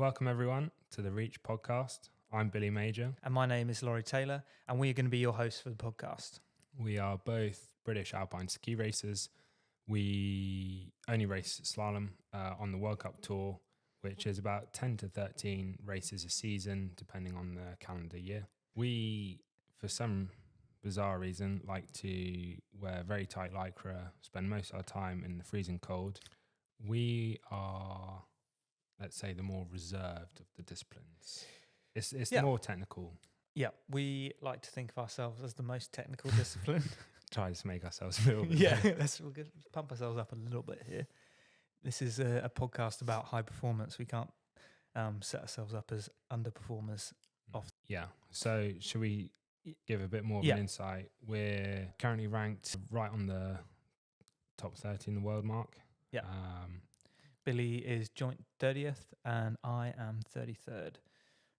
Welcome everyone to the Reach podcast. I'm Billy Major. And my name is Laurie Taylor, and we are going to be your hosts for the podcast. We are both British alpine ski racers. We only race slalom on the World Cup Tour, which is about 10 to 13 races a season, depending on the calendar year. We, for some bizarre reason, like to wear very tight lycra, spend most of our time in the freezing cold. We are, let's say, the more reserved of the disciplines. It's the more technical. Yeah, we like to think of ourselves as the most technical discipline. Try to make ourselves feel good. Yeah, we'll pump ourselves up a little bit here. This is a podcast about high performance. We can't set ourselves up as underperformers. Yeah. So should we give a bit more of an insight? We're currently ranked right on the top 30 in the world mark. Yeah. Billy is joint 30th and I am 33rd.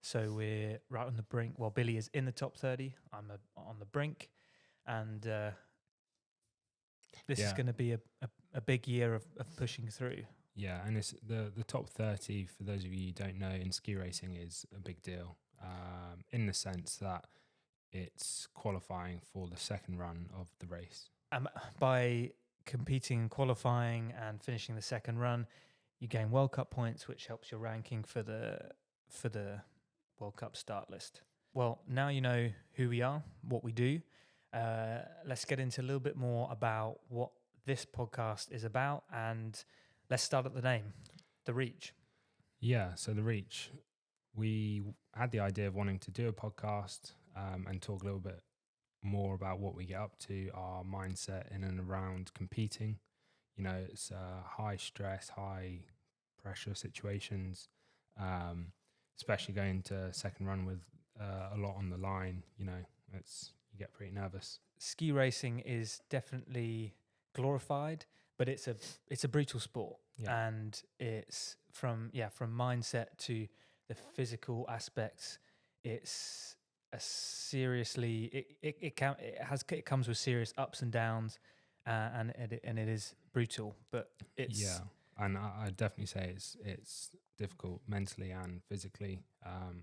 So we're right on the brink. Well, Billy is in the top 30. I'm on the brink. And this is going to be a big year of pushing through. Yeah, and it's the top 30, for those of you who don't know, in ski racing is a big deal in the sense that it's qualifying for the second run of the race. By competing, qualifying and finishing the second run, you gain World Cup points, which helps your ranking for the World Cup start list. Well, now you know who we are, what we do. Let's get into a little bit more about what this podcast is about, and let's start at the name, The Reach. Yeah, so The Reach. We had the idea of wanting to do a podcast and talk a little bit more about what we get up to, our mindset in and around competing. You know, it's high stress, high pressure situations, especially going to second run with a lot on the line. You know, you get pretty nervous. Ski racing is definitely glorified, but it's a brutal sport, and it's from mindset to the physical aspects. It's a seriously it comes with serious ups and downs, and it is brutal, but it's and I definitely say it's difficult mentally and physically,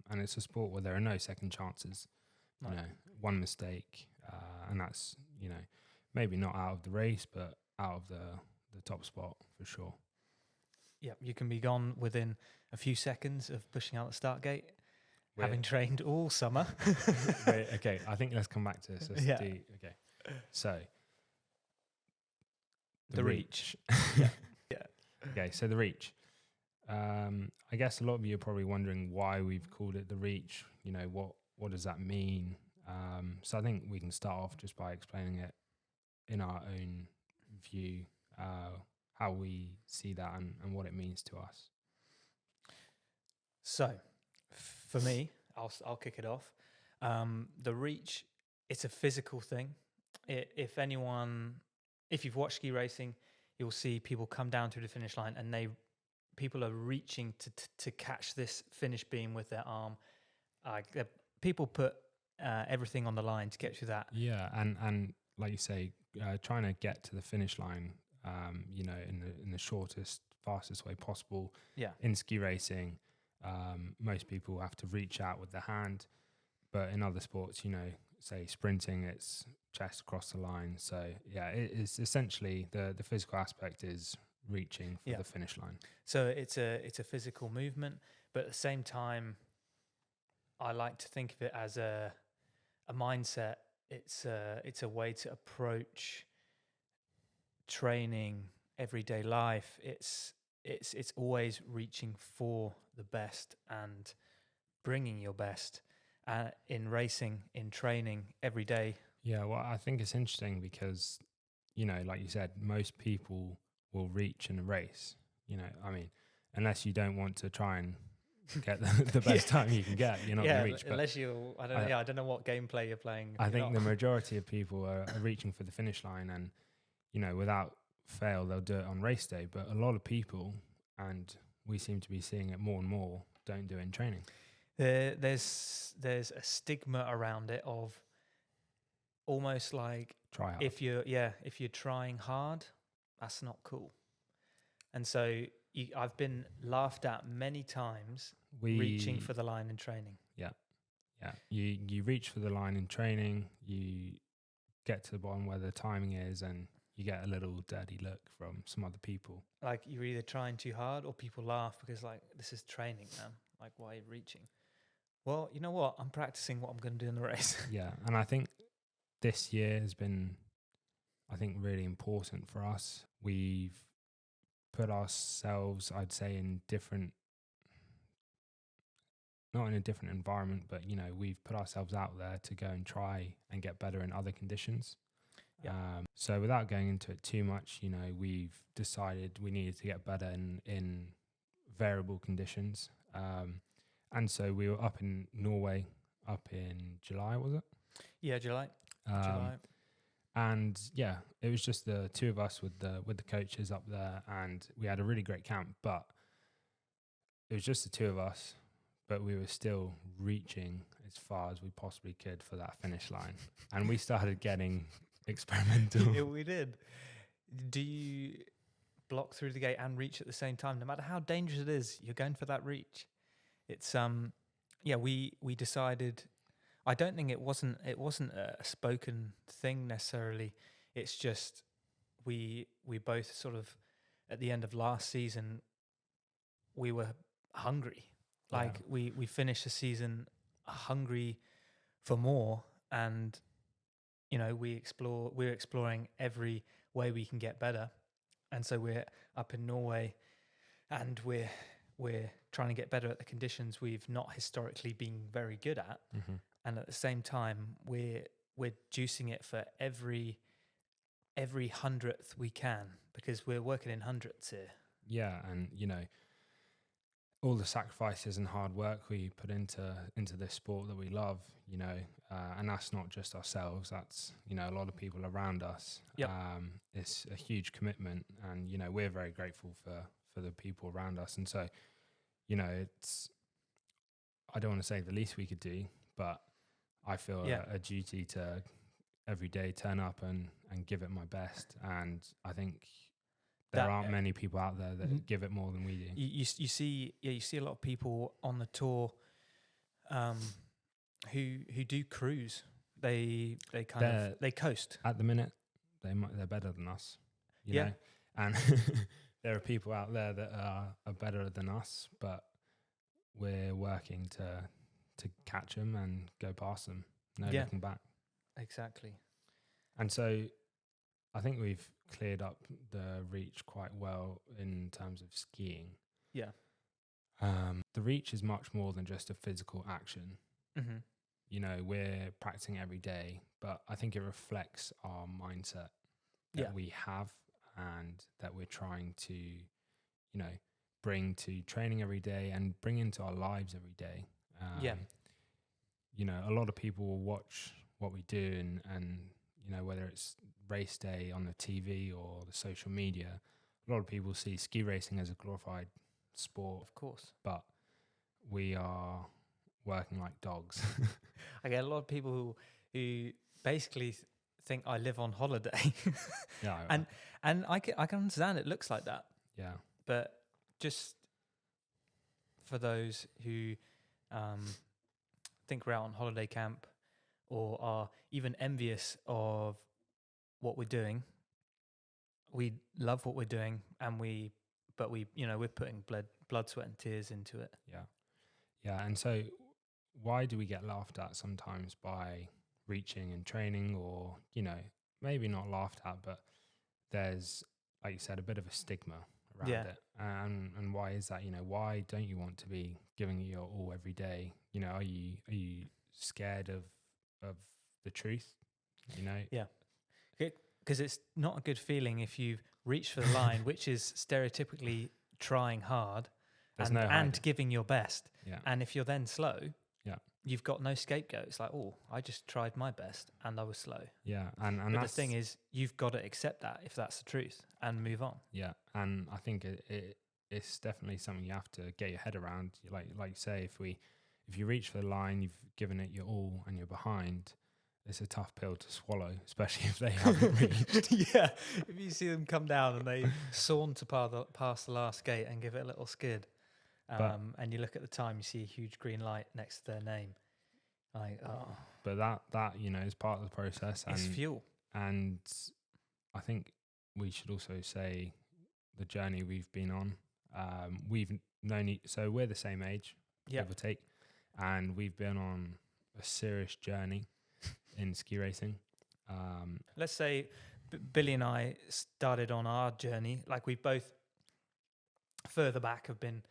and it's a sport where there are no second chances. You know, one mistake, and that's, you know, maybe not out of the race, but out of the top spot for sure. Yeah, you can be gone within a few seconds of pushing out the start gate, having trained all summer. Wait, okay, I think let's come back to this. Okay, so the Reach. Okay, so The Reach. I guess a lot of you are probably wondering why we've called it The Reach. You know, what does that mean? So I think we can start off just by explaining it in our own view, how we see that and what it means to us. So, for me, I'll kick it off. The Reach, it's a physical thing. If you've watched ski racing, you'll see people come down to the finish line and people are reaching to catch this finish beam with their arm. People put everything on the line to get to that. Yeah, and like you say, trying to get to the finish line, you know, in the shortest, fastest way possible. Yeah. In ski racing, most people have to reach out with the hand, but in other sports, you know, say sprinting, it's chest across the line. So yeah, it's essentially the physical aspect is reaching for the finish line. So it's a physical movement, but at the same time, I like to think of it as a mindset. It's a way to approach training, everyday life. It's always reaching for the best and bringing your best in racing, in training every day. Yeah, well, I think it's interesting because, you know, like you said, most people will reach in a race. You know, I mean, unless you don't want to try and get the best time you can get, you're not going to reach. Unless I don't know what gameplay you're playing. I think the majority of people are reaching for the finish line, and, you know, without fail, they'll do it on race day. But a lot of people, and we seem to be seeing it more and more, don't do it in training. There's a stigma around it of almost like try hard. If you're trying hard, that's not cool. And so I've been laughed at many times reaching for the line in training. Yeah. You reach for the line in training, you get to the bottom where the timing is, and you get a little dirty look from some other people. Like you're either trying too hard or people laugh because like, this is training, man. Like, why are you reaching? Well, you know what? I'm practicing what I'm going to do in the race. Yeah. And I think this year has been, I think, really important for us. We've put ourselves, I'd say, in different, not in a different environment, but, you know, we've put ourselves out there to go and try and get better in other conditions. Yep. So without going into it too much, you know, we've decided we needed to get better in variable conditions. And so we were up in Norway up in July, was it? Yeah, July. July. And yeah, it was just the two of us with the coaches up there, and we had a really great camp. But it was just the two of us, but we were still reaching as far as we possibly could for that finish line, and we started getting experimental. Yeah, we did. Do you block through the gate and reach at the same time? No matter how dangerous it is, you're going for that reach. It's yeah. We decided. I don't think it wasn't a spoken thing necessarily. It's just we both sort of at the end of last season we were hungry. Like we finished the season hungry for more, and you know we're exploring every way we can get better, and so we're up in Norway, and we're trying to get better at the conditions we've not historically been very good at. Mm-hmm. And at the same time, we're juicing it for every hundredth we can, because we're working in hundredths here. Yeah, and you know, all the sacrifices and hard work we put into this sport that we love, you know, and that's not just ourselves. That's, you know, a lot of people around us. Yep. It's a huge commitment, and you know, we're very grateful for the people around us. And so, you know, it's, I don't want to say the least we could do, but I feel a duty to every day turn up and give it my best. And I think there aren't many people out there that give it more than we do. You see a lot of people on the tour who do cruise. They coast. At the minute, they're better than us. You know? And there are people out there that are better than us, but we're working to catch them and go past them. Looking back. Exactly. And so I think we've cleared up the reach quite well in terms of skiing. Yeah. The reach is much more than just a physical action. Mm-hmm. You know, we're practicing every day, but I think it reflects our mindset that we have and that we're trying to, you know, bring to training every day and bring into our lives every day. You know, a lot of people will watch what we do and you know, whether it's race day on the TV or the social media, a lot of people see ski racing as a glorified sport. Of course. But we are working like dogs. I get a lot of people who basically think I live on holiday. Yeah. And I can understand it looks like that. Yeah. But just for those who think we're out on holiday camp or are even envious of what we're doing, we love what we're doing, and we're putting blood, sweat, and tears into it. Yeah. And so why do we get laughed at sometimes by reaching and training, or, you know, maybe not laughed at, but there's, like you said, a bit of a stigma around it. And why is that? You know, why don't you want to be giving it your all every day? You know, are you scared of the truth? You know? Yeah. Because it's not a good feeling if you've reached for the line, which is stereotypically trying hard and giving your best. Yeah. And if you're then slow, you've got no scapegoat. It's like, oh, I just tried my best and I was slow. Yeah. And but the thing is, you've got to accept that if that's the truth and move on. Yeah. And I think it's definitely something you have to get your head around. Like you say, if you reach for the line, you've given it your all and you're behind, it's a tough pill to swallow, especially if they haven't reached. Yeah, if you see them come down and they saunter past the last gate and give it a little skid, But and you look at the time, you see a huge green light next to their name. Like, oh, but that is part of the process, it's and fuel. and I think we should also say the journey we've been on. We've known so we're the same age, Yeah, give or take, and we've been on a serious journey in ski racing. let's say Billy and I started on our journey. Like we both further back have been,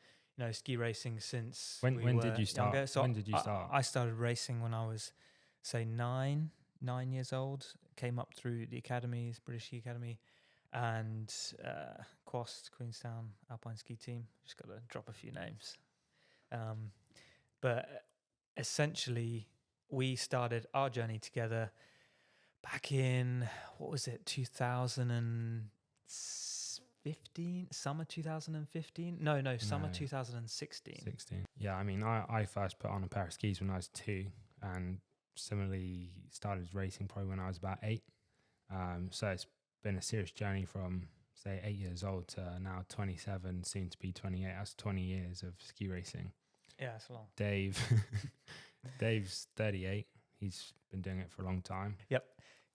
ski racing since When did you start? younger. So When did you start? I started racing when I was, say, 9 years old. Came up through the academies, British Ski Academy, and Quast, Queenstown Alpine Ski Team. Just got to drop a few names. But essentially, we started our journey together back in, what was it, 2015? Summer 2015? No, summer No. 2016. 16. Yeah, I mean, I first put on a pair of skis when I was 2, and similarly started racing probably when I was about 8. So it's been a serious journey from, say, 8 years old to now 27, soon to be 28. That's 20 years of ski racing. Yeah, it's long. Dave's 38. He's been doing it for a long time. Yep.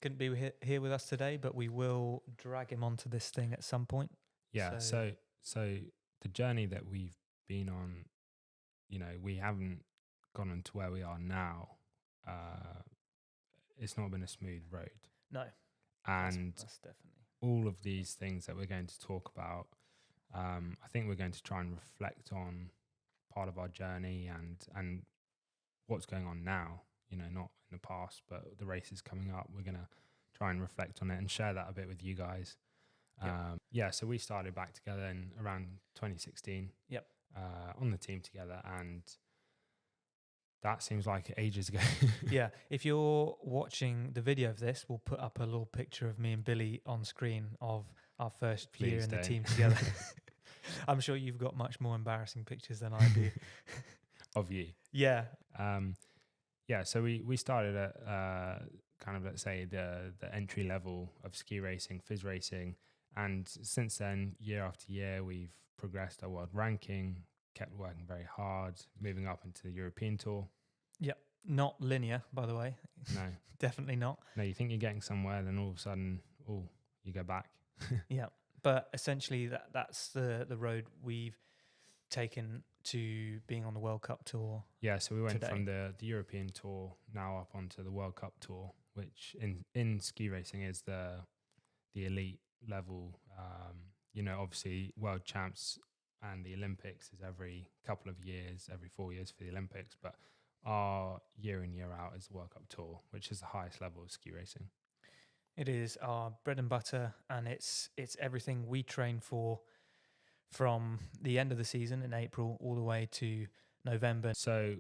Couldn't be here with us today, but we will drag him onto this thing at some point. Yeah, so the journey that we've been on, we haven't gone on to where we are now. It's not been a smooth road. No. And that's definitely. all of these things that we're going to talk about, I think we're going to try and reflect on part of our journey and what's going on now, not in the past, but the races coming up. We're going to try and reflect on it and share that a bit with you guys. So we started back together in around 2016. Yep. On the team together, and that seems like ages ago. Yeah, if you're watching the video of this, we'll put up a little picture of me and Billy on screen of our first year in the team together. I'm sure you've got much more embarrassing pictures than I do. Of you. Yeah. So we started at kind of, let's say, the entry level of ski racing, phys racing, and since then, year after year, we've progressed our world ranking, kept working very hard, moving up into the European Tour. Yep. Not linear, by the way. No. Definitely not. No, you think you're getting somewhere, then all of a sudden, you go back. Yeah. But essentially, that's the road we've taken to being on the World Cup Tour. Yeah, so we went today. from the European Tour now up onto the World Cup Tour, which in ski racing is the elite level. Obviously world champs and the Olympics is every couple of years, every 4 years for the Olympics, but our year in, year out is the World Cup Tour, which is the highest level of ski racing. It is our bread and butter, and it's everything we train for from the end of the season in April all the way to November. So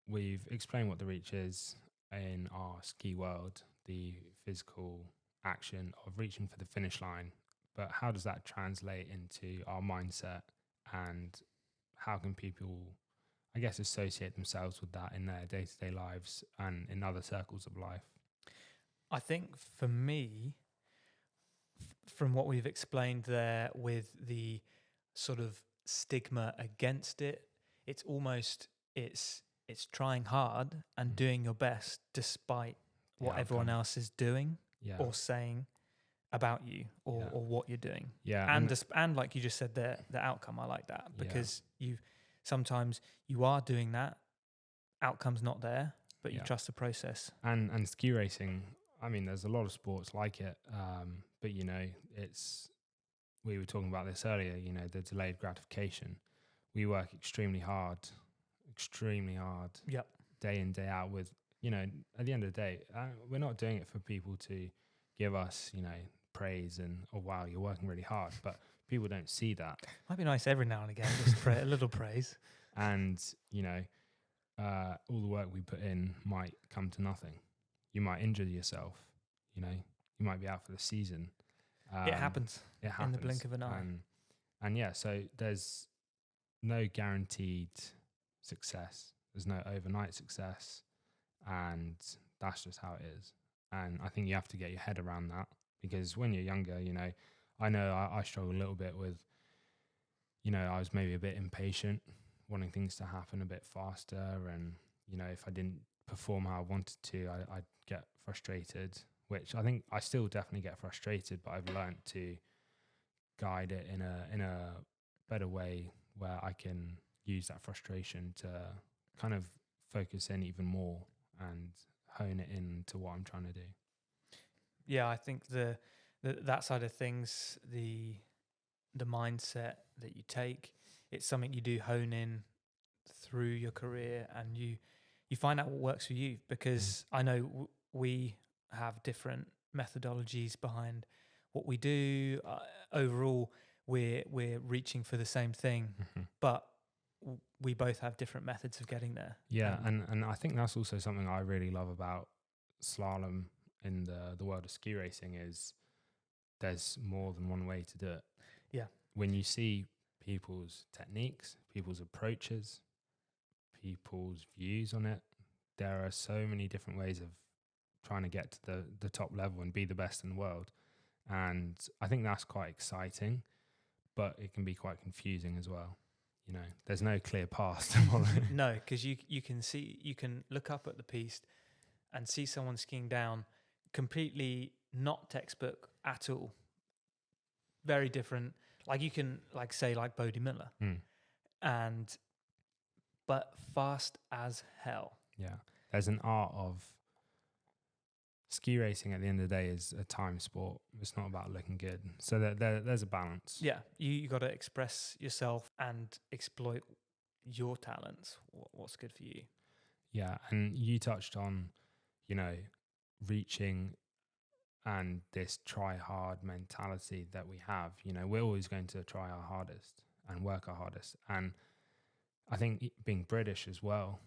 we've explained what the reach is in our ski world, the physical action of reaching for the finish line, but how does that translate into our mindset, and how can people, I guess, associate themselves with that in their day-to-day lives and in other circles of life? I think for me, from what we've explained there with the sort of stigma against it, it's almost it's trying hard and doing your best despite what everyone else is doing or saying about you or what you're doing. Yeah. And like you just said, the outcome, I like that, because sometimes you are doing that, outcome's not there, but you trust the process. And ski racing, I mean, there's a lot of sports like it, but we were talking about this earlier, the delayed gratification. We work extremely hard, Yep. day in, day out with, at the end of the day, we're not doing it for people to give us, praise and, oh, wow, you're working really hard. But people don't see that. Might be nice every now and again, just a little praise. And, all the work we put in might come to nothing. You might injure yourself, you might be out for the season. It happens in the blink of an eye. So there's no guaranteed success. There's no overnight success. And that's just how it is. And I think you have to get your head around that, because when you're younger, I know I struggle a little bit with, I was maybe a bit impatient, wanting things to happen a bit faster. And, if I didn't perform how I wanted to, I'd get frustrated, which I think I still definitely get frustrated, but I've learned to guide it in a better way where I can use that frustration to kind of focus in even more and hone it into what I'm trying to do. Yeah, I think that side of things, the mindset that you take, it's something you do hone in through your career, and you find out what works for you. Because I know we have different methodologies behind what we do. Overall, we're reaching for the same thing, but we both have different methods of getting there. Yeah, and I think that's also something I really love about slalom in the world of ski racing, is there's more than one way to do it. Yeah. When you see people's techniques, people's approaches, people's views on it, there are so many different ways of trying to get to the top level and be the best in the world. And I think that's quite exciting, but it can be quite confusing as well. There's no clear path to follow. No, because you can look up at the piste and see someone skiing down completely not textbook at all. Very different. Like you can say Bodie Miller, but fast as hell. Yeah, there's an art of ski racing. At the end of the day, is a time sport. It's not about looking good. So there's a balance. Yeah, you got to express yourself and exploit your talents. What's good for you? Yeah, and you touched on, reaching and this try hard mentality that we have. We're always going to try our hardest and work our hardest. And I think being British as well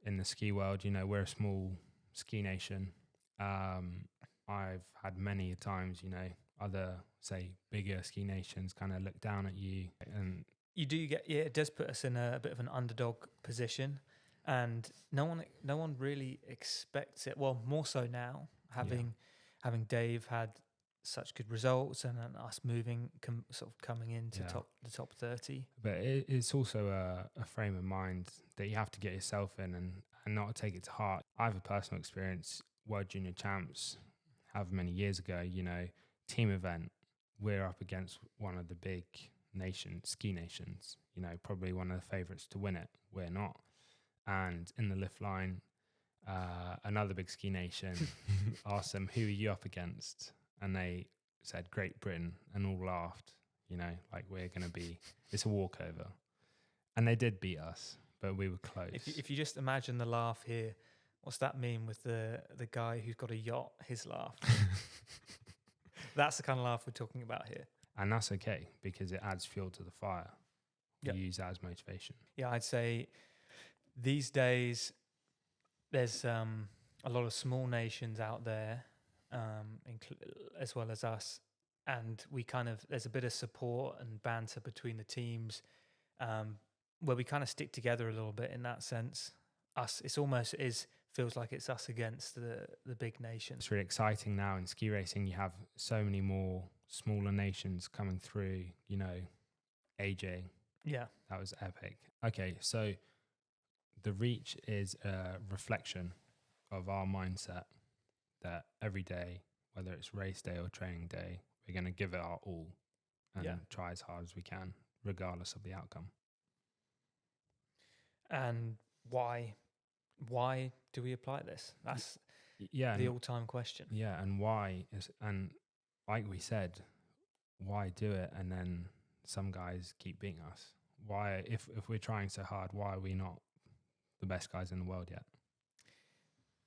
in the ski world, we're a small ski nation. I've had many times, other, say, bigger ski nations kind of look down at you. And you do it does put us in a bit of an underdog position. And no one really expects it. Well, more so now, having Dave had such good results, and us moving, sort of coming into the top 30. But it's also a frame of mind that you have to get yourself in and not take it to heart. I have a personal experience. World Junior Champs, however many years ago, team event, we're up against one of the big ski nations, probably one of the favourites to win it. We're not. And in the lift line, another big ski nation asked them, who are you up against? And they said, Great Britain, and all laughed, like we're going to be, it's a walkover. And they did beat us, but we were close. If you just imagine the laugh here, what's that mean with the guy who's got a yacht, his laugh? That's the kind of laugh we're talking about here. And that's okay, because it adds fuel to the fire. You use that as motivation. Yeah, I'd say these days there's a lot of small nations out there, as well as us, and there's a bit of support and banter between the teams, where we kind of stick together a little bit in that sense. Feels like it's us against the big nations. It's really exciting now in ski racing. You have so many more smaller nations coming through, AJ. Yeah. That was epic. Okay, so the reach is a reflection of our mindset that every day, whether it's race day or training day, we're going to give it our all and try as hard as we can, regardless of the outcome. And why do we apply this? That's the all-time question. Yeah, and why and like we said, why do it? And then some guys keep beating us. Why, if we're trying so hard, why are we not the best guys in the world yet?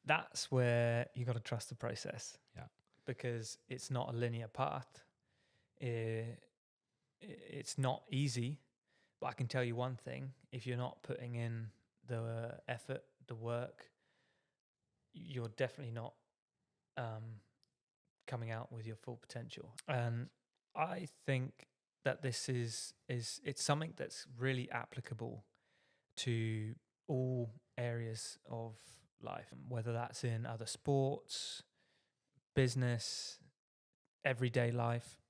That's where you got to trust the process. Yeah, because it's not a linear path. It's not easy, but I can tell you one thing: if you're not putting in the effort, the work, you're definitely not coming out with your full potential. And I think that this is it's something that's really applicable to all areas of life, whether that's in other sports, business, everyday life,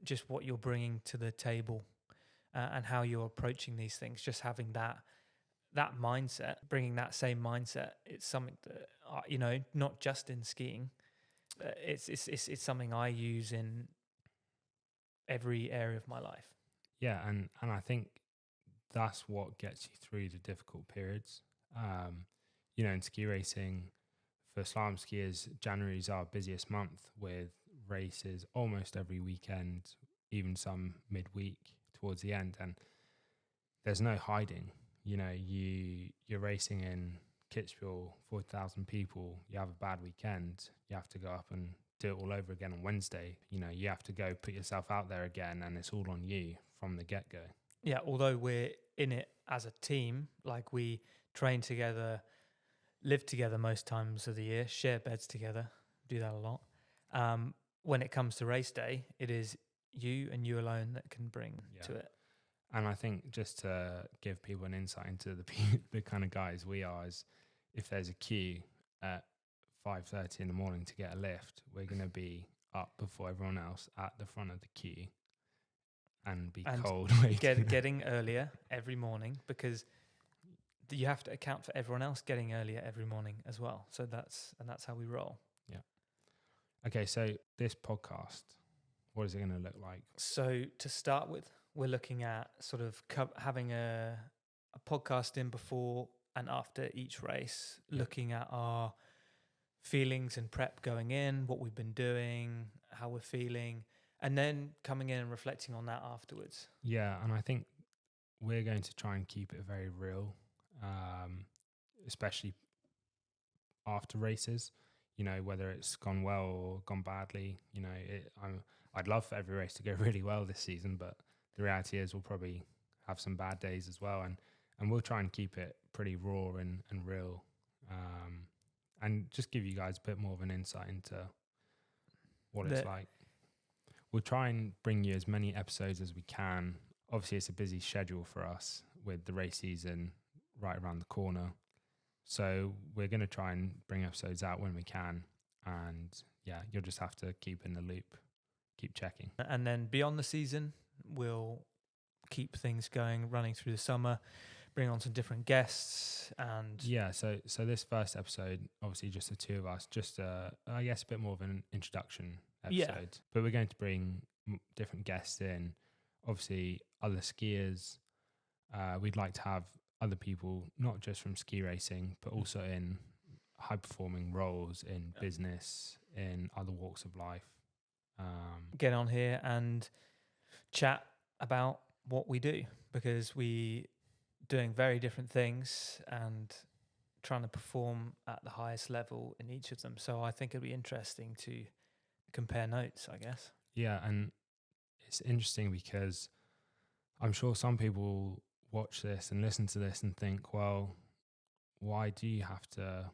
just what you're bringing to the table, and how you're approaching these things. Just having that mindset, bringing that same mindset, it's something that not just in skiing. It's something I use in every area of my life. Yeah, and I think that's what gets you through the difficult periods. In ski racing, for slalom skiers, January is our busiest month with races almost every weekend, even some midweek towards the end, and there's no hiding. You're racing in Kitzbühel, 40,000 people. You have a bad weekend, you have to go up and do it all over again on Wednesday. You have to go put yourself out there again, and it's all on you from the get-go. Yeah, although we're in it as a team, like we train together, live together most times of the year, share beds together, do that a lot. When it comes to race day, it is you and you alone that can bring to it. And I think just to give people an insight into the kind of guys we are, is if there's a queue at 5:30 in the morning to get a lift, we're going to be up before everyone else at the front of the queue and be cold waiting. Getting earlier every morning, because you have to account for everyone else getting earlier every morning as well. So that's how we roll. Yeah. Okay, so this podcast, what is it going to look like? So to start with, we're looking at sort of having a podcast in before and after each race, looking at our feelings and prep going in, what we've been doing, how we're feeling, and then coming in and reflecting on that afterwards. Yeah, and I think we're going to try and keep it very real, especially after races. Whether it's gone well or gone badly. I'd love for every race to go really well this season, but the reality is we'll probably have some bad days as well, and we'll try and keep it pretty raw and real, and just give you guys a bit more of an insight into what it's like. We'll try and bring you as many episodes as we can. Obviously, it's a busy schedule for us with the race season right around the corner. So we're going to try and bring episodes out when we can. And yeah, you'll just have to keep in the loop, keep checking. And then beyond the season, we'll keep things going, running through the summer, bring on some different guests. And yeah, so this first episode, obviously just the two of us, just I guess a bit more of an introduction episode. But we're going to bring different guests in, obviously other skiers. We'd like to have other people, not just from ski racing, but also in high performing roles in business, in other walks of life. Get on here and chat about what we do, because we doing very different things and trying to perform at the highest level in each of them. So I think it'd be interesting to compare notes, I guess. Yeah, and it's interesting because I'm sure some people watch this and listen to this and think, well, why do you have to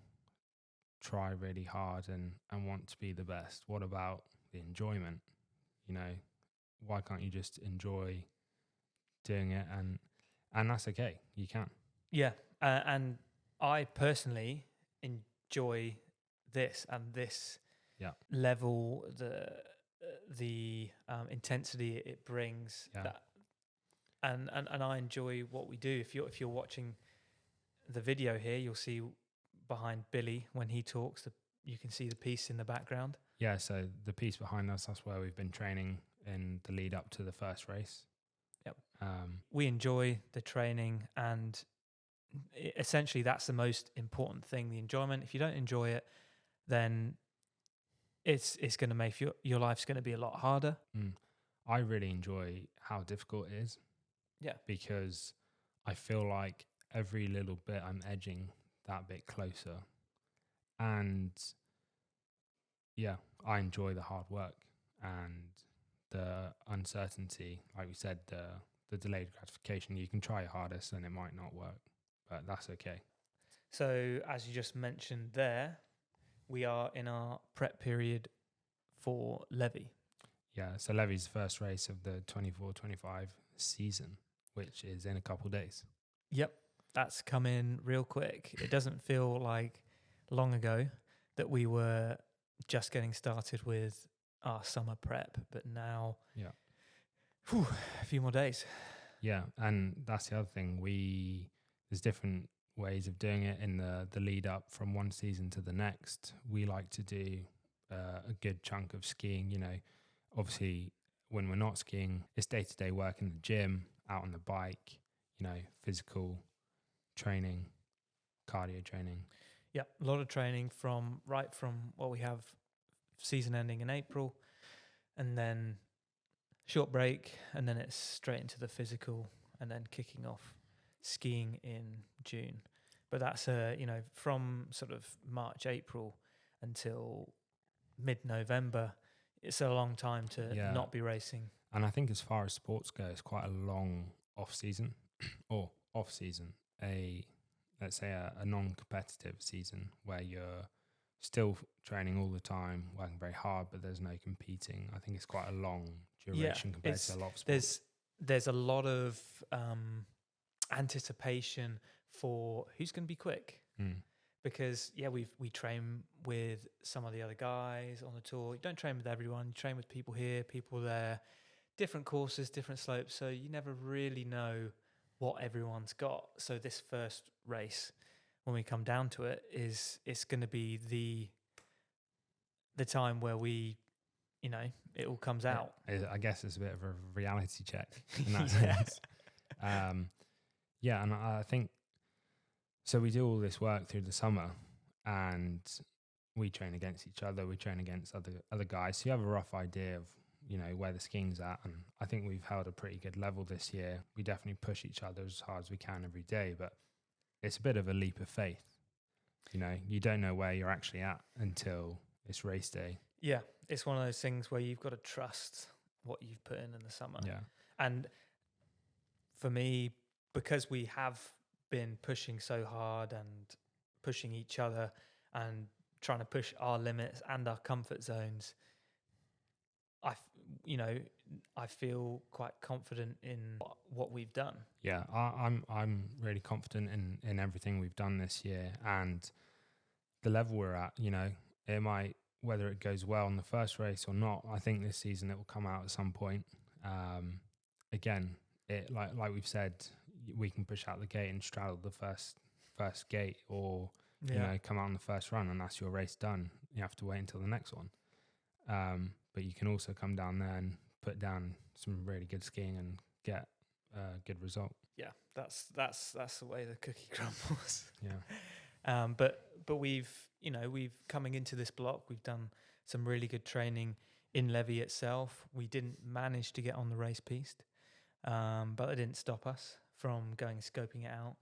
try really hard and want to be the best? What about the enjoyment? Why can't you just enjoy doing it? And that's okay. You can. Yeah. And I personally enjoy this and this level, the intensity it brings. Yeah. And I enjoy what we do. If you're watching the video here, you'll see behind Billy when he talks, you can see the piece in the background. Yeah, so the piece behind us, that's where we've been training in the lead up to the first race. Yep. We enjoy the training, and essentially that's the most important thing, the enjoyment. If you don't enjoy it, then it's going to make your life's going to be a lot harder. I really enjoy how difficult it is. Yeah. Because I feel like every little bit I'm edging that bit closer. And yeah, I enjoy the hard work and the uncertainty. Like we said, the delayed gratification. You can try your hardest and it might not work, but that's okay. So as you just mentioned there, we are in our prep period for Levy. Yeah, so Levy's the first race of the 24-25 season, which is in a couple of days. Yep, that's come in real quick. It doesn't feel like long ago that we were just getting started with our summer prep, but now, Yeah. a few more days. Yeah, and that's the other thing. There's different ways of doing it in the lead up from one season to the next. We like to do a good chunk of skiing. Obviously, when we're not skiing, it's day-to-day work in the gym, out on the bike. Physical training, cardio training. Yeah, a lot of training from we have season ending in April, and then short break, and then it's straight into the physical, and then kicking off skiing in June. But that's from sort of March, April until mid-November. It's a long time to not be racing. And I think as far as sports go, it's quite a long off season or off season. Let's say a non-competitive season where you're still training all the time, working very hard, but there's no competing. I think it's quite a long duration compared to a lot of sports. There's a lot of anticipation for who's going to be quick. Because we train with some of the other guys on the tour. You don't train with everyone. You train with people here, people there, different courses, different slopes. So you never really know what everyone's got. So this first race, when we come down to it, it's going to be the time where we, it all comes out. I guess it's a bit of a reality check in that sense. And I think. So we do all this work through the summer, and we train against each other. We train against other guys. So you have a rough idea of where the skiing's at. And I think we've held a pretty good level this year. We definitely push each other as hard as we can every day, but it's a bit of a leap of faith. You don't know where you're actually at until it's race day. Yeah, it's one of those things where you've got to trust what you've put in the summer. Yeah, and for me, because we have been pushing so hard and pushing each other and trying to push our limits and our comfort zones, I feel quite confident in what we've done. Yeah, I'm really confident in everything we've done this year and the level we're at. It might, whether it goes well in the first race or not, I think this season it will come out at some point. Again, it like we've said, we can push out the gate and straddle the first gate, or come out on the first run, and that's your race done. You have to wait until the next one. But you can also come down there and put down some really good skiing and get a good result. Yeah, that's the way the cookie crumbles. Yeah. But we've coming into this block, we've done some really good training in Levy itself. We didn't manage to get on the race piste, but it didn't stop us from going scoping it out.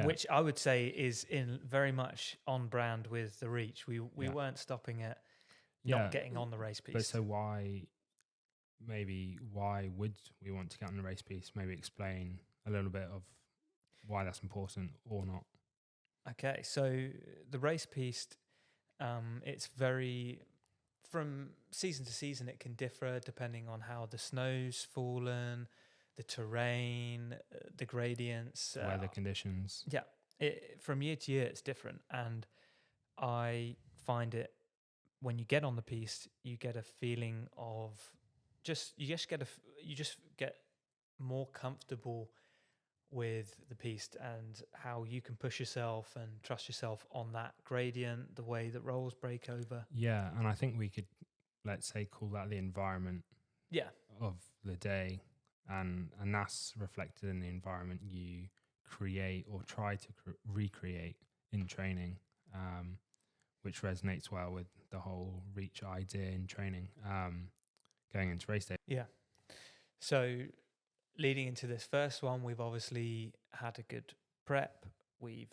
Which I would say is in very much on brand with the Reach. We weren't stopping it, not getting on the race piste. But so why would we want to get on the race piste? Maybe explain a little bit of why that's important or not. Okay, so the race piste, it's very, from season to season, it can differ depending on how the snow's fallen, the terrain, the gradients, weather conditions. Yeah, from year to year, it's different. And I find it, when you get on the piste, you get a feeling of you just get more comfortable with the piste and how you can push yourself and trust yourself on that gradient, the way that rolls break over. Yeah, and I think we could, let's say, call that the environment of the day, and that's reflected in the environment you create or try to recreate in training, which resonates well with the whole Reach idea in training, going into race day. Yeah. So leading into this first one, we've obviously had a good prep. We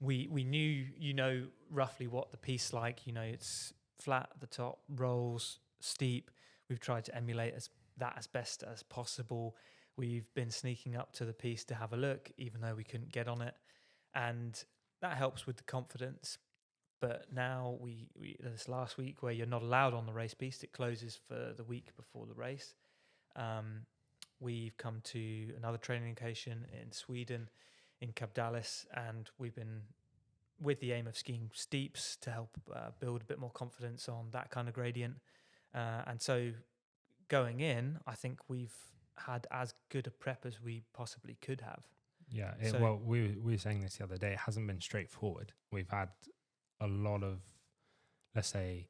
knew, roughly what the piece's like. It's flat at the top, rolls, steep. We've tried to emulate that as best as possible. We've been sneaking up to the piece to have a look, even though we couldn't get on it. And that helps with the confidence. But now we this last week, where you're not allowed on the race piste, it closes for the week before the race. We've come to another training location in Sweden, in Kabdalis, and we've been with the aim of skiing steeps to help build a bit more confidence on that kind of gradient. And so going in, I think we've had as good a prep as we possibly could have. Yeah. So- Well, we were saying this the other day. It hasn't been straightforward. We've had a lot of, let's say,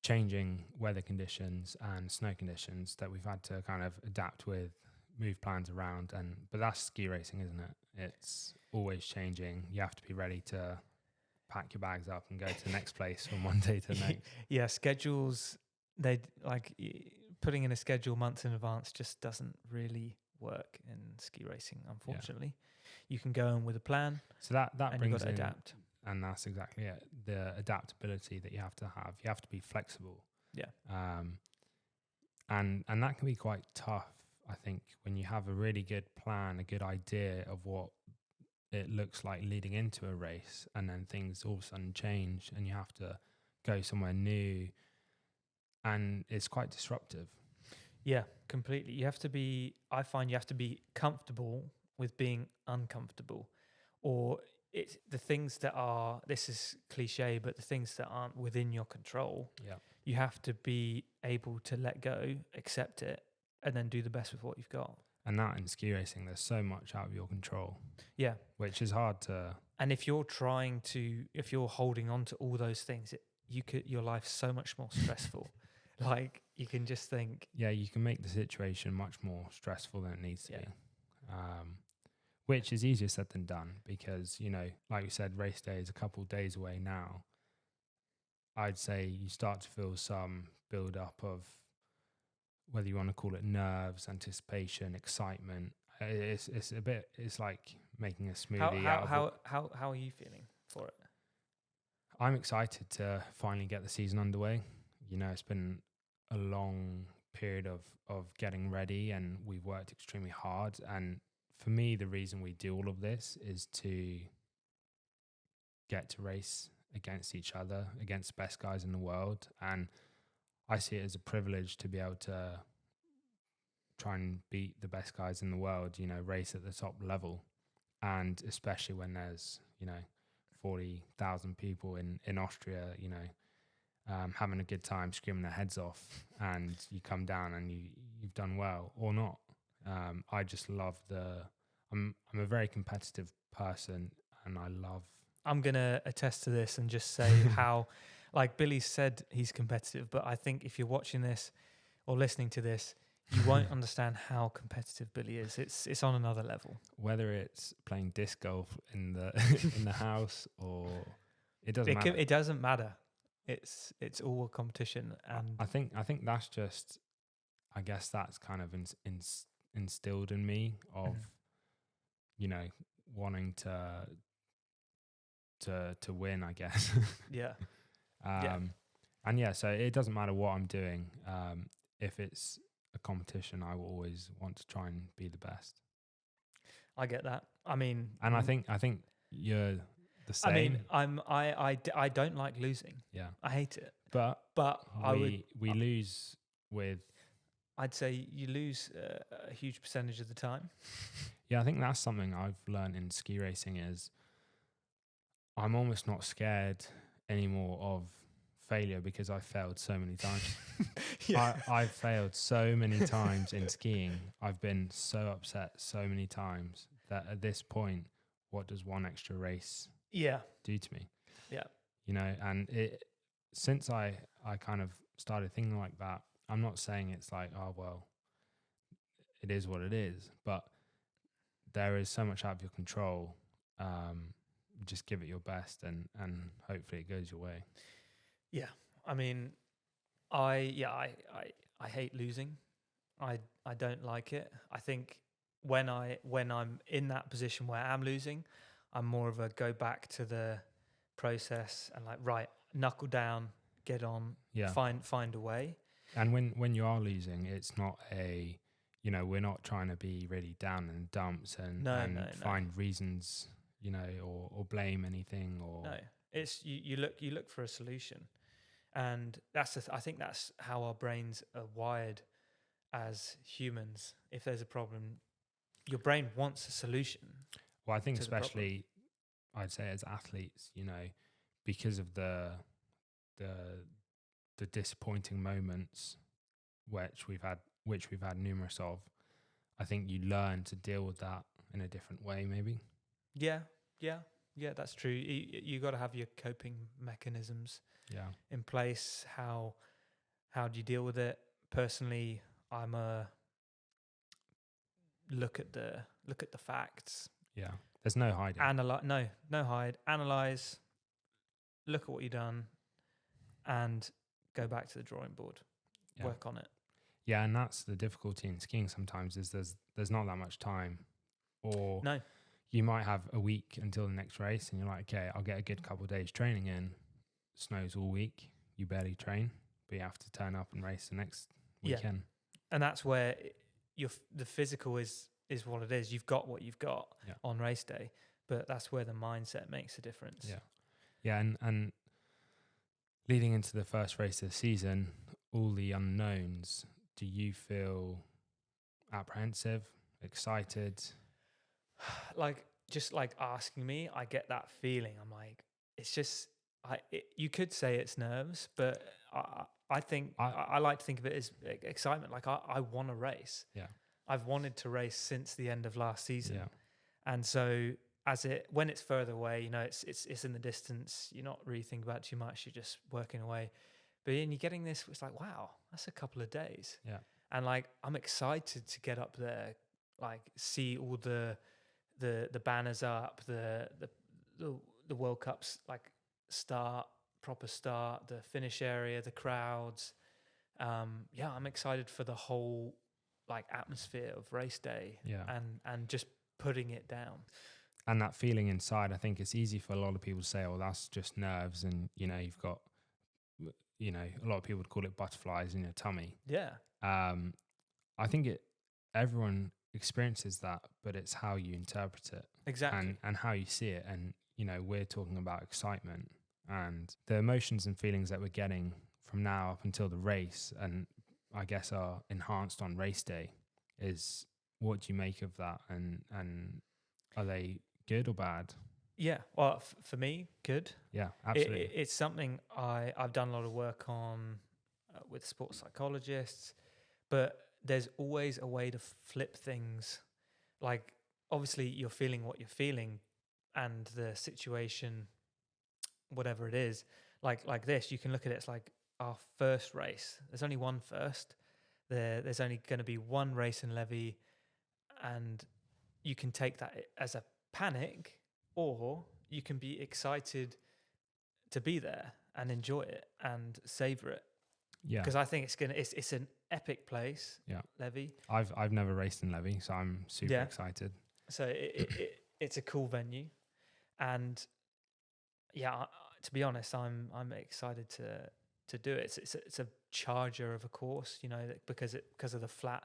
changing weather conditions and snow conditions that we've had to kind of adapt with, move plans around. But that's ski racing, isn't it? It's always changing. You have to be ready to pack your bags up and go to the next place from one day to the next. Yeah, schedules, putting in a schedule months in advance just doesn't really work in ski racing, unfortunately. You can go in with a plan, So that and you've brings got to in, adapt. and that's exactly it. The adaptability that you have to have. You have to be flexible. Yeah. And that can be quite tough, I think, when you have a really good plan, a good idea of what it looks like leading into a race, and then things all of a sudden change and you have to go somewhere new, and it's quite disruptive. Yeah, completely. I find you have to be comfortable with being uncomfortable, or it's the things that are, this is cliche, but the things that aren't within your control, Yeah. you have to be able to let go, accept it, and then do the best with what you've got. And that in ski racing, there's so much out of your control. Yeah. Which is hard to. And if you're holding on to all those things, your life's so much more stressful. Like, you can just think. Yeah, you can make the situation much more stressful than it needs to be. Which is easier said than done because, like we said, race day is a couple of days away now. I'd say you start to feel some build up of, whether you want to call it nerves, anticipation, excitement. It's like making a smoothie. How are you feeling for it? I'm excited to finally get the season underway. It's been a long period of getting ready, and we've worked extremely hard. And for me, the reason we do all of this is to get to race against each other, against the best guys in the world. And I see it as a privilege to be able to try and beat the best guys in the world, race at the top level. And especially when there's, 40,000 people in Austria, having a good time, screaming their heads off, and you come down and you've done well or not. I just love I'm a very competitive person, and I'm going to attest to this and just say how, like Billy said, he's competitive, but I think if you're watching this or listening to this, you won't understand how competitive Billy is. It's on another level. Whether it's playing disc golf in the in the house, or it doesn't matter. It doesn't matter. It's all a competition, and I think that's just, I guess that's kind of instilled in me of, wanting to win, I guess. Yeah. And yeah, so it doesn't matter what I'm doing. If it's a competition, I will always want to try and be the best. I get that. I mean, and I think you're the same. I mean, I don't like losing. Yeah, I hate it. But we lose with. I'd say you lose a huge percentage of the time. Yeah, I think that's something I've learned in ski racing is I'm almost not scared anymore of failure because I failed so many times. I've failed so many times in skiing. I've been so upset so many times that at this point, what does one extra race do to me? Yeah. And since I kind of started thinking like that, I'm not saying it's like, oh, well, it is what it is, but there is so much out of your control. Just give it your best and hopefully it goes your way. Yeah. I mean, I hate losing. I don't like it. I think when I'm in that position where I'm losing, I'm more of a go back to the process and like, right, knuckle down, get on, find a way. And when you are losing, it's not we're not trying to be really down in the dumps and find reasons, or blame anything or. No, it's you look for a solution. And I think that's how our brains are wired as humans. If there's a problem, your brain wants a solution. Well, I think especially I'd say as athletes, because of the the disappointing moments which we've had numerous of, I think you learn to deal with that in a different way, maybe. Yeah, yeah, yeah. That's true. You got to have your coping mechanisms Yeah. in place. How do you deal with it? Personally, I'm a look at the facts. Yeah. There's no hiding. No hide. Analyze. Look at what you've done, and go back to the drawing board. Yeah. Work on it. Yeah, and that's the difficulty in skiing sometimes is there's not that much time, or No. you might have a week until the next race and you're like, okay, I'll get a good couple of days training in. Snows all week, you barely train, but you have to turn up and race the next weekend. And that's where the physical is what it is. You've got what you've got on race day, but that's where the mindset makes a difference. Yeah, and leading into the first race of the season, all the unknowns, do you feel apprehensive, excited? Just asking me, I get that feeling. I'm like, it's just, you could say it's nerves, but I think I like to think of it as excitement. Like I want to race. Yeah. I've wanted to race since the end of last season. Yeah. And so when it's further away, it's in the distance, you're not really thinking about it too much. You're just working away. But then you're getting this, it's like, wow, that's a couple of days. Yeah. And I'm excited to get up there, see all the banners up, the World Cups, proper start, the finish area, the crowds. I'm excited for the whole atmosphere of race day. Yeah. And just putting it down. And that feeling inside, I think it's easy for a lot of people to say, oh, that's just nerves. And, you've got, a lot of people would call it butterflies in your tummy. Yeah. I think everyone experiences that, but it's how you interpret it. Exactly. And how you see it. And, we're talking about excitement and the emotions and feelings that we're getting from now up until the race, and I guess are enhanced on race day, is what do you make of that? And are they good or bad? Yeah, well, for me, good. Yeah, absolutely. It's something I've done a lot of work on with sports psychologists, but there's always a way to flip things. Obviously, you're feeling what you're feeling, and the situation, whatever it is, like this, you can look at it as like our first race. There's only one first. There's only going to be one race in Levy, and you can take that as a panic, or you can be excited to be there and enjoy it and savor it. Yeah, because I think it's an epic place. Yeah, Levy. I've never raced in Levy, so I'm super excited. So it's a cool venue, and to be honest, I'm excited to do it. It's a charger of a course, because of the flat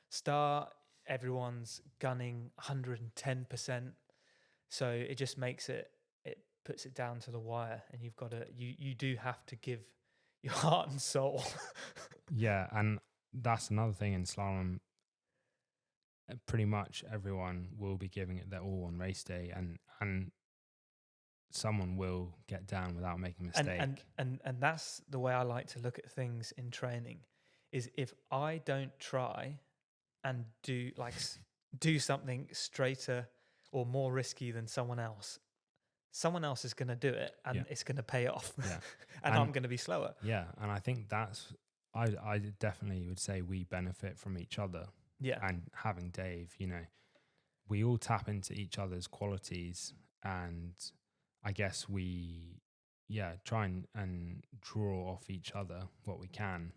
start. Everyone's gunning 110%, so it just makes it puts it down to the wire, and you've got to you do have to give your heart and soul. Yeah, and that's another thing in slalom. Pretty much everyone will be giving it their all on race day, and someone will get down without making a mistake. And that's the way I like to look at things in training, is if I don't try and do something straighter or more risky than someone else is going to do it, and it's going to pay off. Yeah. and I'm going to be slower. Yeah, and I think that's I definitely would say we benefit from each other. Yeah. And having Dave, we all tap into each other's qualities, and I guess we try and draw off each other what we can.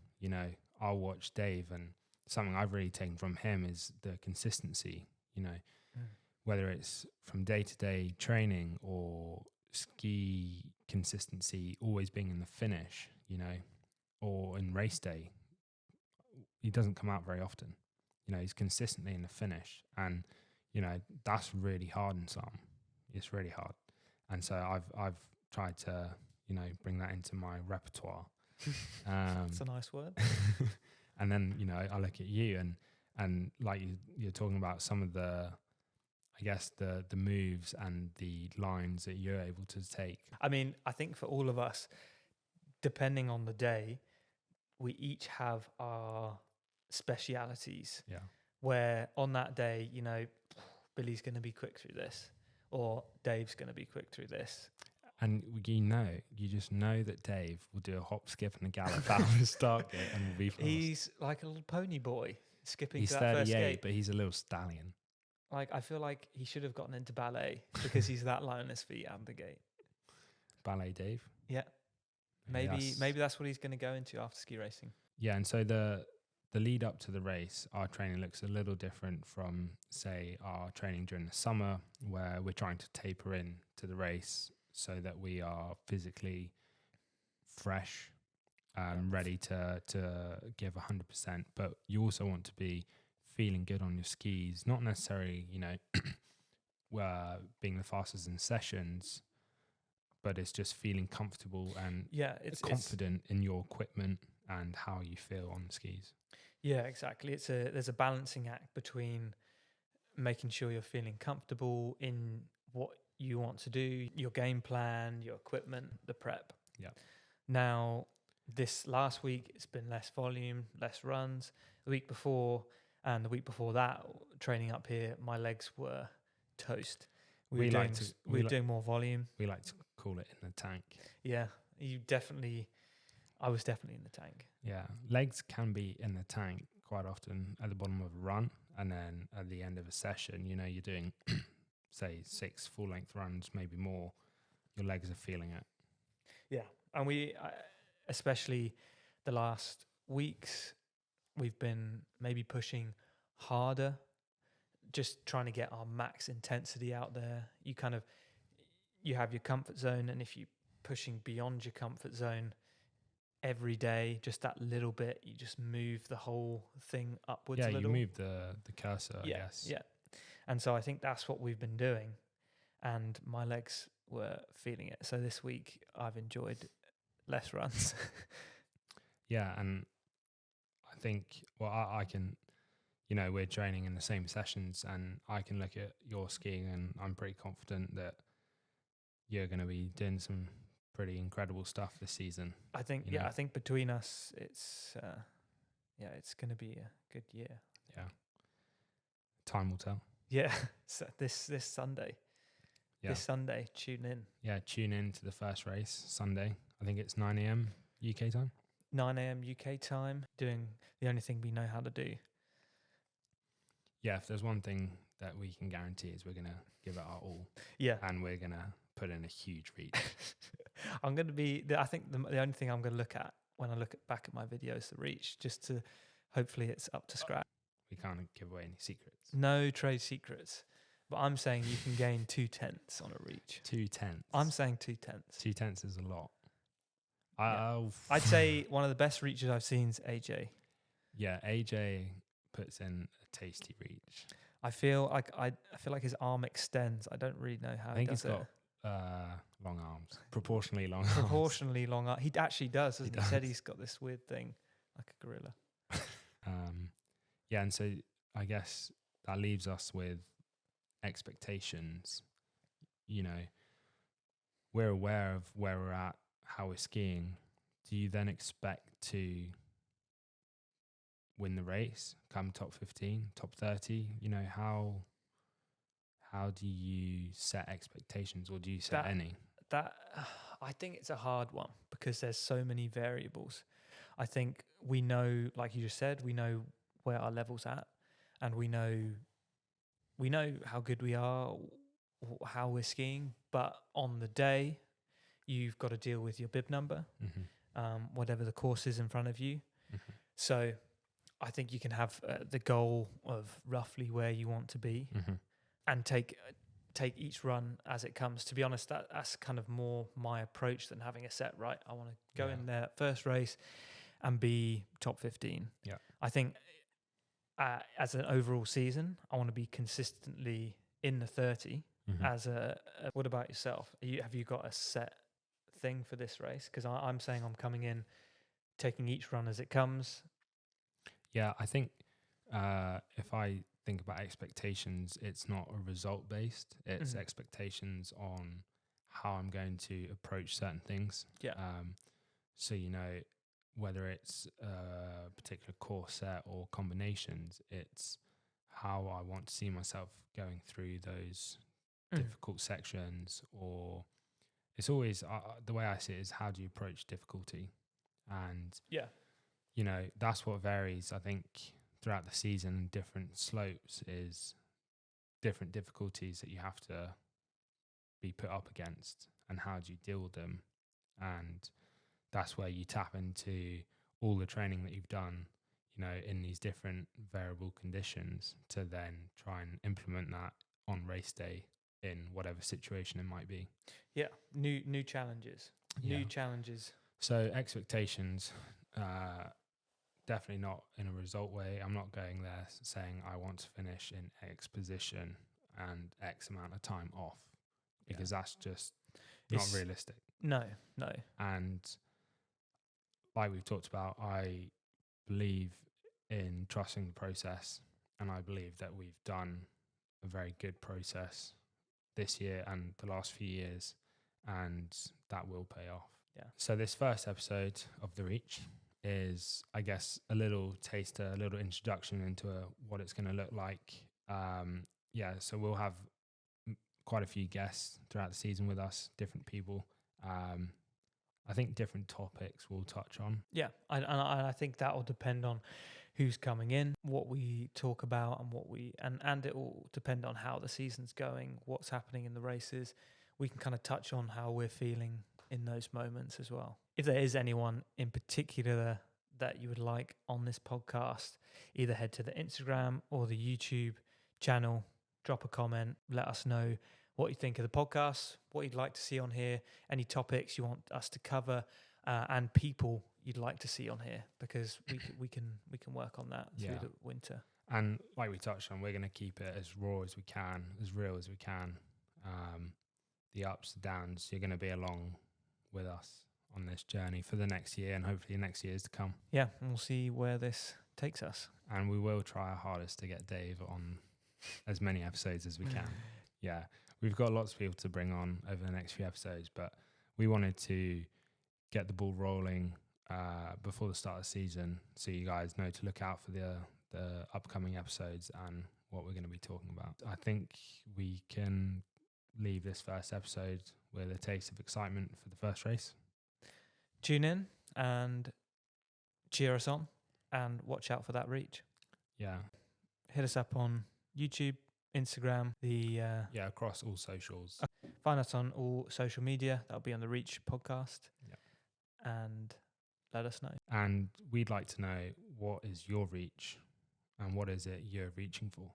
I'll watch Dave, and something I've really taken from him is the consistency, whether it's from day-to-day training or ski consistency, always being in the finish, or in race day. He doesn't come out very often. He's consistently in the finish, and, that's really hard in slalom. It's really hard. And so I've tried to, bring that into my repertoire. That's a nice word. And then, I look at you and like you're talking about some of the I guess the moves and the lines that you're able to take. I mean, I think for all of us, depending on the day, we each have our specialities. Yeah. Where on that day, you know, Billy's going to be quick through this, or Dave's going to be quick through this. And you just know that Dave will do a hop, skip, and a gallop out of the start gate and will be fast. He's like a little pony boy skipping He's to that first 38, gate. but he's a little stallion. Like, I feel like he should have gotten into ballet because he's that light on his feet out the gate. Ballet Dave. Yeah. Maybe that's what he's going to go into after ski racing. Yeah, and so the lead up to the race, our training looks a little different from, say, our training during the summer, where we're trying to taper in to the race so that we are physically fresh, ready to give 100%. But you also want to be feeling good on your skis, not necessarily, being the fastest in sessions, but it's just feeling comfortable and confident in your equipment and how you feel on the skis. Yeah, exactly. There's a balancing act between making sure you're feeling comfortable in what you want to do, your game plan, your equipment, the prep. Yeah. Now, this last week, it's been less volume, less runs. The week before and the week before that, training up here, my legs were toast. We were doing more volume. We like to call it in the tank. Yeah, I was definitely in the tank. Yeah, legs can be in the tank quite often at the bottom of a run, and then at the end of a session, you're doing, say, 6 full-length runs, maybe more. Your legs are feeling it. Yeah, and especially the last weeks, we've been maybe pushing harder, just trying to get our max intensity out there. You have your comfort zone, and if you're pushing beyond your comfort zone every day, just that little bit, you just move the whole thing upwards a little. Yeah, you move the cursor, I guess. Yeah. And so I think that's what we've been doing, and my legs were feeling it. So this week I've enjoyed less runs. Yeah, and I think, I can, we're training in the same sessions, and I can look at your skiing, and I'm pretty confident that you're going to be doing some pretty incredible stuff this season. I think, I think between us, it's going to be a good year. Yeah. Time will tell. Yeah. So this Sunday. Yeah. This Sunday, tune in. Yeah, tune in to the first race Sunday. I think it's 9 a.m. UK time. 9 a.m. UK time, doing the only thing we know how to do. Yeah, if there's one thing that we can guarantee is we're going to give it our all. Yeah. And we're going to put in a huge reach. I'm going to be, I think the only thing I'm going to look at when I look back at my video is the reach, just to hopefully it's up to scratch. We can't give away any secrets. No trade secrets. But I'm saying you can gain 2/10 on a reach. 2/10. I'm saying 2/10. 2/10 is a lot. Yeah. I'd say one of the best reaches I've seen is AJ. Yeah, AJ puts in a tasty reach. I feel like his arm extends. I don't really know how he does it. I think he's got long arms, proportionally long arms. Proportionally long arms. He actually does, doesn't he? He said he's got this weird thing, like a gorilla. Yeah, and so I guess that leaves us with expectations. We're aware of where we're at, how we're skiing. Do you then expect to win the race, come top 15, top 30? How do you set expectations, or do you set any? I think it's a hard one because there's so many variables. I think we know, like you just said, we know where our level's at, and we know how good we are, how we're skiing. But on the day, you've got to deal with your bib number, whatever the course is in front of you. Mm-hmm. So I think you can have the goal of roughly where you want to be, and take each run as it comes. To be honest, that's kind of more my approach than having a set, right? I want to go in there first race and be top 15. Yeah. I think as an overall season, I want to be consistently in the 30. What about yourself? Have you got a set thing for this race? Because I'm saying I'm coming in, taking each run as it comes. Yeah, I think if I think about expectations, it's not a result based. It's Mhm. expectations on how I'm going to approach certain things. Yeah. So, you know, whether it's a particular course set or combinations, it's how I want to see myself going through those difficult sections. Or it's always the way I see it is, how do you approach difficulty? And Yeah. you know, that's what varies, I think, throughout the season. Different slopes is different difficulties that you have to be put up against, and how do you deal with them? And that's where you tap into all the training that you've done, you know, in these different variable conditions, to then try and implement that on race day in whatever situation it might be. Yeah. New challenges. Yeah. New challenges. So expectations, definitely not in a result way. I'm not going there saying I want to finish in X position and X amount of time off, because that's just not realistic. No. And like we've talked about, I believe in trusting the process, and I believe that we've done a very good process this year and the last few years, and that will pay off. Yeah. So this first episode of The Reach is, I guess, a little taster, a little introduction into what it's going to look like. So we'll have quite a few guests throughout the season with us, different people. I think different topics we'll touch on. Yeah, I think that will depend on who's coming in, what we talk about, and what we and it will depend on how the season's going, what's happening in the races. We can kind of touch on how we're feeling in those moments as well. If there is anyone in particular that you would like on this podcast, either head to the Instagram or the YouTube channel, drop a comment, let us know what you think of the podcast, what you'd like to see on here, any topics you want us to cover, and people you'd like to see on here, because we can work on that through the winter. And like we touched on, we're going to keep it as raw as we can, as real as we can. The ups, the downs, you're going to be along with us on this journey for the next year, and hopefully next years to come. Yeah, and we'll see where this takes us. And we will try our hardest to get Dave on as many episodes as we can. Yeah, we've got lots of people to bring on over the next few episodes, but we wanted to get the ball rolling before the start of the season, so you guys know to look out for the upcoming episodes and what we're going to be talking about. I think we can leave this first episode with a taste of excitement for the first race. Tune in and cheer us on, and watch out for that reach. Yeah. Hit us up on YouTube, Instagram, across all socials. Find us on all social media. That'll be on the Reach podcast. Yeah. And let us know. And we'd like to know, what is your reach and what is it you're reaching for?